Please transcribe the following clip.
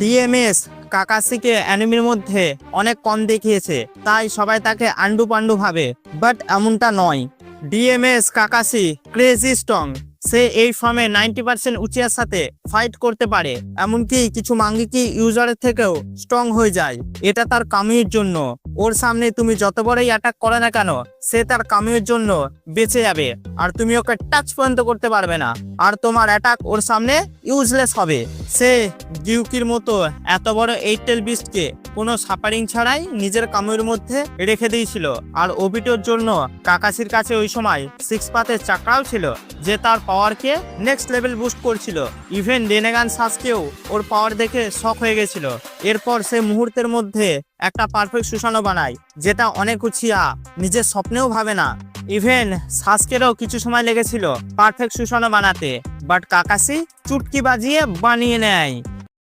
DMS কাকাসিকে অ্যানিমের মধ্যে অনেক কম দেখিয়েছে, তাই সবাই তাকে আন্ডু পান্ডু ভাবে, বাট এমনটা নয়। DMS Kakashi crazy strong. সে এই ফর্মে 90% উচিয়ার সাথে ফাইট করতে পারে, এমনকি কিছু মাঙ্গিকি ইউজারের থেকেও স্ট্রং হয়ে যায়। এটা তার কামির জন্য। ওর সামনে তুমি যত বড়ই অ্যাটাক করে না কেন, সে তার কামির জন্য বেঁচে যাবে, আর তুমি ওকে টাচ পর্যন্ত করতে পারবে না, আর তোমার অ্যাটাক ওর সামনে ইউজলেস হবে। সে ডিউকির মতো এত বড় এইটেল বিস্টকে কোনো সাপারিং ছাড়াই নিজের কামির মধ্যে রেখে দিয়েছিল। আর ওবিটোর জন্য কাকাসির কাছে ওই সময় 6 পাতের চাকরাও ছিল, যে তার পাওয়ারকে নেক্সট লেভেল বুস্ট করছিল। ইভেন রেনেগান সাসকেও ওর পাওয়ার দেখে শক হয়ে গেছিল। এরপর সে মুহূর্তের মধ্যে একটা পারফেক্ট সুসানো বানায়, যেটা অনেক উচিয়া নিজের স্বপ্নেও ভাবে না। ইভেন সাসকেরও কিছু সময় লেগেছিল পারফেক্ট সুসানো বানাতে, বাট কাকাসি চুটকি বাজিয়ে বানিয়ে নেয়।